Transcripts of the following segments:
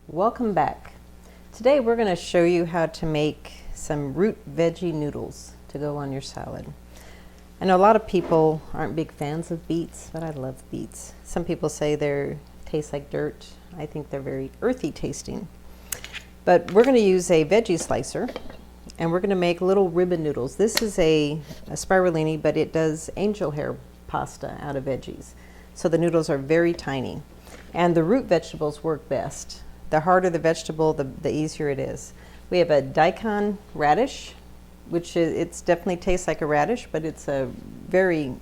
Welcome back. Today we're going to show you how to make some root veggie noodles to go on your salad. I know a lot of people aren't big fans of beets, but I love beets. Some people say they taste like dirt. I think they're very earthy tasting. But we're going to use a veggie slicer and we're going to make little ribbon noodles. This is a spirulini, but it does angel hair pasta out of veggies. So the noodles are very tiny. And the root vegetables work best. The harder the vegetable, the easier it is. We have a daikon radish, which it's definitely tastes like a radish, but it's a very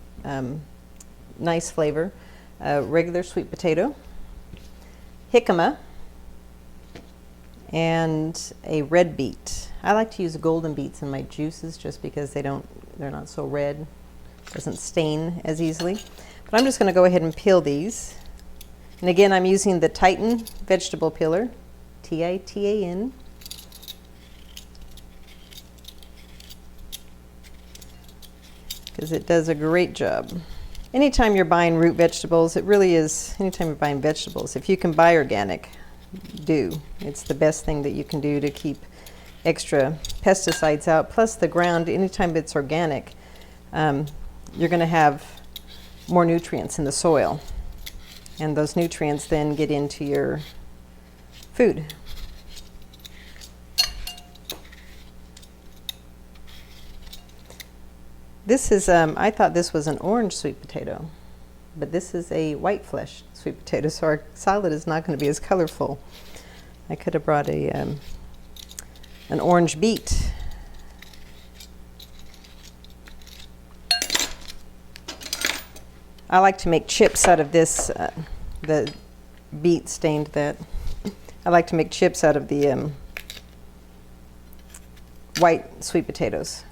nice flavor. Regular sweet potato, jicama, and a red beet. I like to use golden beets in my juices just because they're not so red, doesn't stain as easily. But I'm just going to go ahead and peel these. And again, I'm using the Titan vegetable peeler, Titan. Because it does a great job. Anytime you're buying root vegetables, it really is, anytime you're buying vegetables, if you can buy organic, do. It's the best thing that you can do to keep extra pesticides out. Plus the ground, anytime it's organic, you're going to have more nutrients in the soil. And those nutrients then get into your food. This is, I thought this was an orange sweet potato, but this is a white flesh sweet potato, so our salad is not going to be as colorful. I could have brought an orange beet. I like to make chips out of this, the beet stained that. I like to make chips out of the white sweet potatoes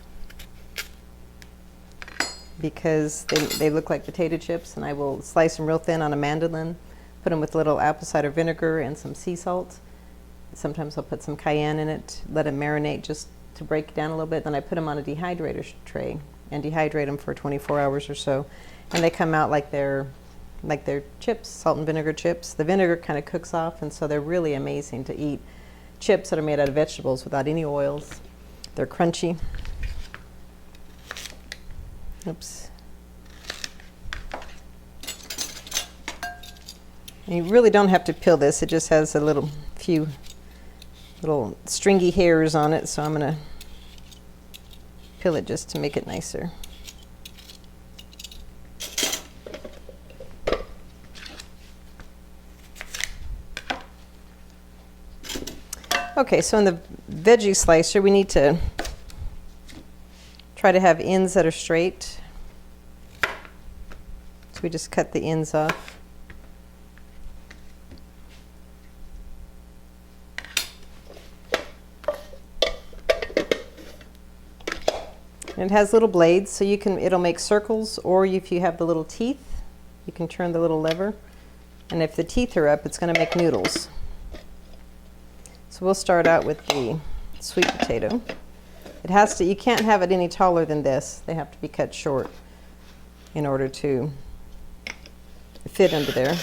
because they look like potato chips, and I will slice them real thin on a mandolin, put them with a little apple cider vinegar and some sea salt. Sometimes I'll put some cayenne in it, let it marinate just to break it down a little bit. Then I put them on a dehydrator tray and dehydrate them for 24 hours or so. And they come out like they're chips, salt and vinegar chips. The vinegar kind of cooks off, and so they're really amazing to eat. Chips that are made out of vegetables without any oils. They're crunchy. Oops. And you really don't have to peel this. It just has a few little stringy hairs on it, so I'm going to peel it just to make it nicer. Okay, so in the veggie slicer, we need to try to have ends that are straight. So we just cut the ends off. And it has little blades, so it'll make circles, or if you have the little teeth, you can turn the little lever. And if the teeth are up, it's going to make noodles. So we'll start out with the sweet potato. You can't have it any taller than this. They have to be cut short in order to fit under there.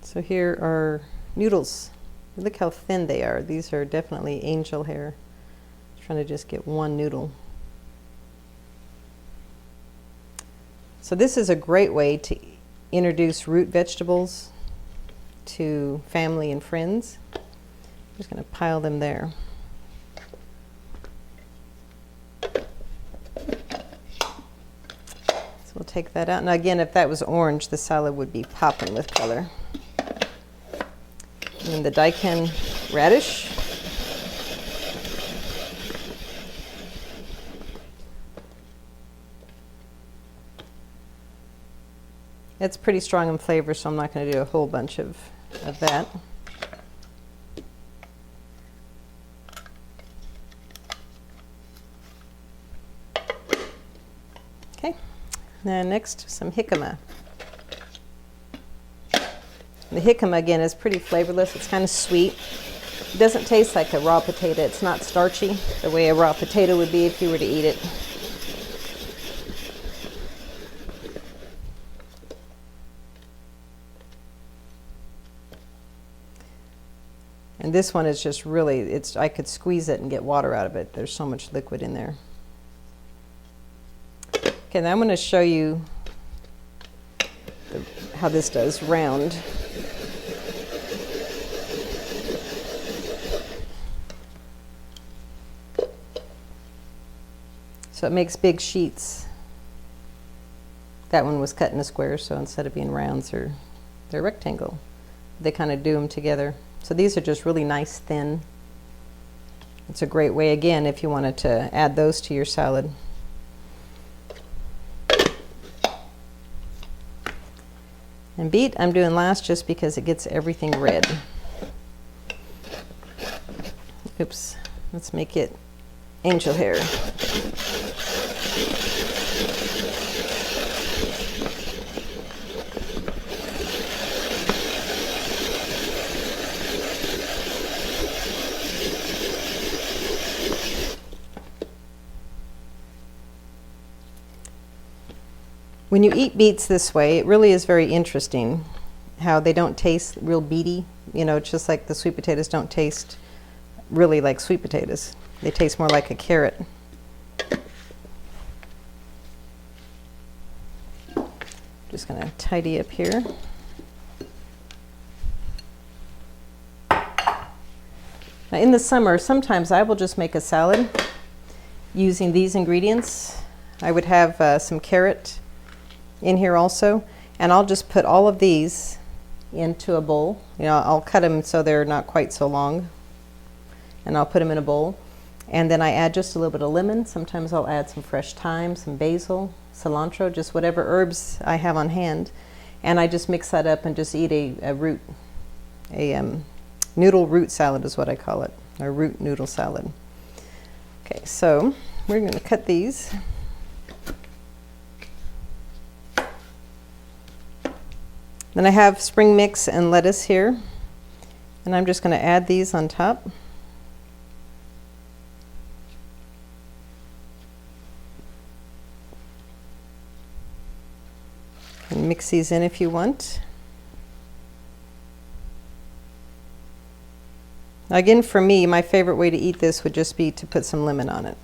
So here are noodles. Look how thin they are. These are definitely angel hair. I'm trying to just get one noodle. So this is a great way to introduce root vegetables to family and friends. I'm just going to pile them there. So we'll take that out. Now again, if that was orange, the salad would be popping with color. And the daikon radish. It's pretty strong in flavor, so I'm not going to do a whole bunch of that. Okay, then next some jicama. The jicama, again, is pretty flavorless. It's kind of sweet. It doesn't taste like a raw potato. It's not starchy the way a raw potato would be if you were to eat it. And this one is just really, I could squeeze it and get water out of it. There's so much liquid in there. Okay, now I'm going to show you how this does round. So it makes big sheets. That one was cut in a square, so instead of being rounds, they're rectangle. They kind of do them together. So these are just really nice, thin. It's a great way, again, if you wanted to add those to your salad. And beet I'm doing last just because it gets everything red. Oops, let's make it angel hair. When you eat beets this way, it really is very interesting how they don't taste real beety. You know, it's just like the sweet potatoes don't taste really like sweet potatoes. They taste more like a carrot. Just going to tidy up here. Now in the summer, sometimes I will just make a salad using these ingredients. I would have some carrot in here also, and I'll just put all of these into a bowl. You know, I'll cut them so they're not quite so long, and I'll put them in a bowl, and then I add just a little bit of lemon. Sometimes I'll add some fresh thyme, some basil, cilantro, just whatever herbs I have on hand, and I just mix that up and just eat a noodle root salad is what I call it, a root noodle salad. Okay, so we're going to cut these. Then I have spring mix and lettuce here, and I'm just going to add these on top. And mix these in if you want. Now again, for me, my favorite way to eat this would just be to put some lemon on it.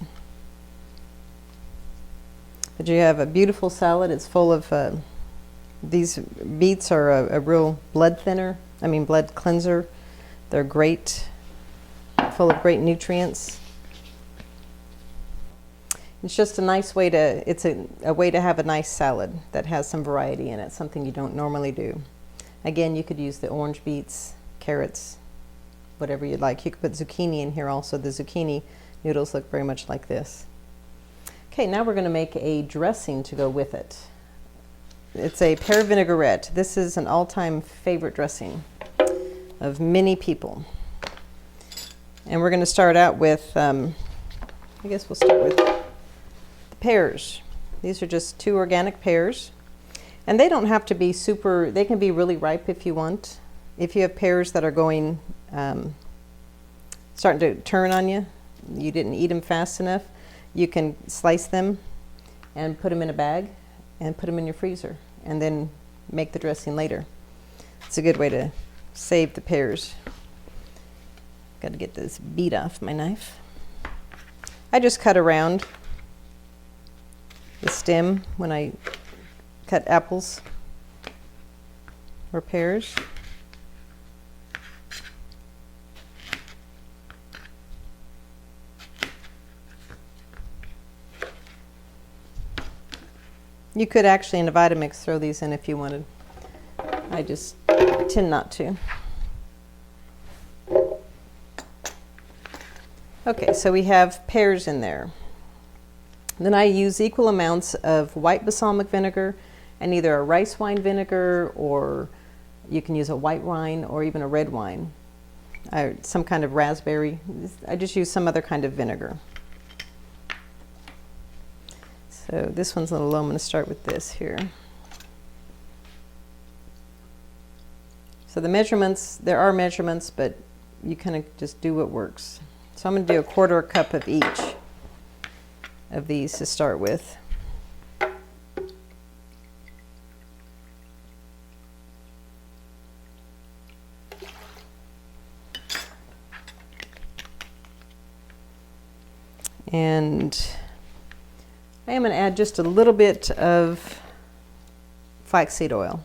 But you have a beautiful salad. It's full of these beets are a real blood cleanser. They're great, full of great nutrients. It's just a nice way to, it's a way to have a nice salad that has some variety in it, something you don't normally do. Again, you could use the orange beets, carrots, whatever you'd like. You could put zucchini in here also. The zucchini noodles look very much like this. Okay, now we're going to make a dressing to go with it. It's a pear vinaigrette. This is an all-time favorite dressing of many people. And we're going to start out with, I guess we'll start with the pears. These are just 2 organic pears. And they don't have to be super, they can be really ripe if you want. If you have pears that are going, starting to turn on you, you didn't eat them fast enough, you can slice them and put them in a bag and put them in your freezer and then make the dressing later. It's a good way to save the pears. Got to get this beet off my knife. I just cut around the stem when I cut apples or pears. You could actually, in a Vitamix, throw these in if you wanted. I just tend not to. Okay, so we have pears in there. Then I use equal amounts of white balsamic vinegar and either a rice wine vinegar, or you can use a white wine or even a red wine. Some kind of raspberry. I just use some other kind of vinegar. So this one's a little low. I'm going to start with this here. So the measurements, there are measurements, but you kind of just do what works. So I'm going to do a 1/4 cup of each of these to start with. And I am going to add just a little bit of flaxseed oil.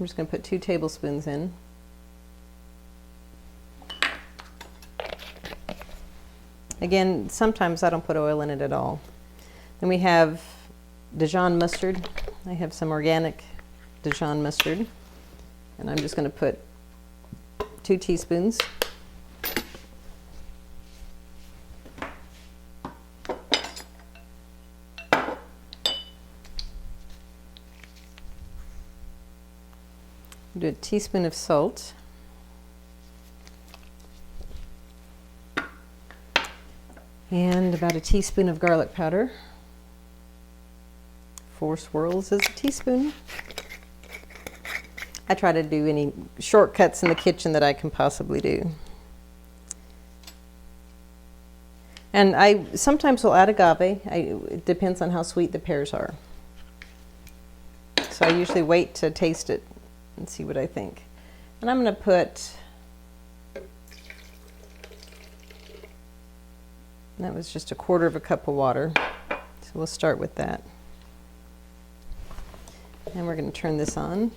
I'm just going to put 2 tablespoons in. Again, sometimes I don't put oil in it at all. Then we have Dijon mustard. I have some organic Dijon mustard, and I'm just going to put 2 teaspoons. Do a teaspoon of salt. And about a teaspoon of garlic powder. 4 swirls is a teaspoon. I try to do any shortcuts in the kitchen that I can possibly do. And I sometimes will add agave. It depends on how sweet the pears are. So I usually wait to taste it and see what I think. And I'm going to put, that was just a 1/4 cup of water. So we'll start with that. And we're going to turn this on.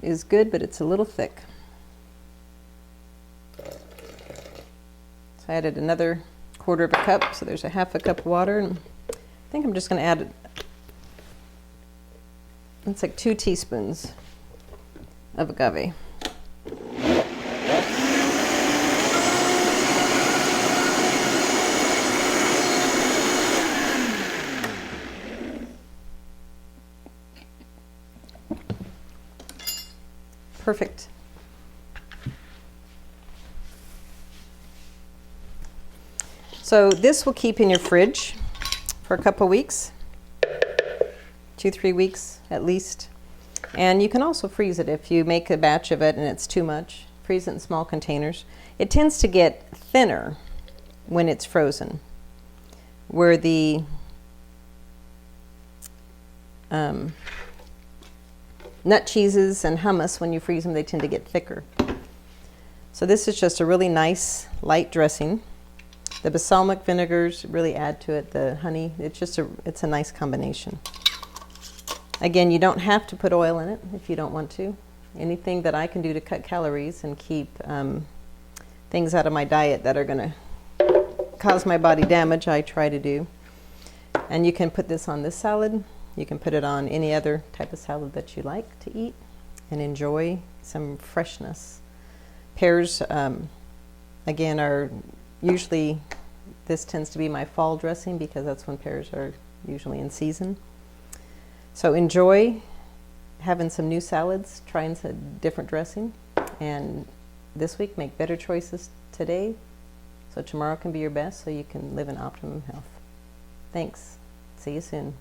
Is good, but it's a little thick. So I added another 1/4 cup, so there's a 1/2 cup of water, and I think I'm just going to add, it's like 2 teaspoons of agave. Perfect. So this will keep in your fridge for a couple weeks, 2-3 weeks at least. And you can also freeze it if you make a batch of it and it's too much. Freeze it in small containers. It tends to get thinner when it's frozen, where the nut cheeses and hummus, when you freeze them, they tend to get thicker. So this is just a really nice light dressing. The balsamic vinegars really add to it, the honey. It's a nice combination. Again, you don't have to put oil in it if you don't want to. Anything that I can do to cut calories and keep things out of my diet that are going to cause my body damage, I try to do. And you can put this on this salad. You can put it on any other type of salad that you like to eat and enjoy some freshness. Pears, again, are usually, this tends to be my fall dressing because that's when pears are usually in season. So enjoy having some new salads, trying some different dressing, and this week make better choices today so tomorrow can be your best so you can live in optimum health. Thanks. See you soon.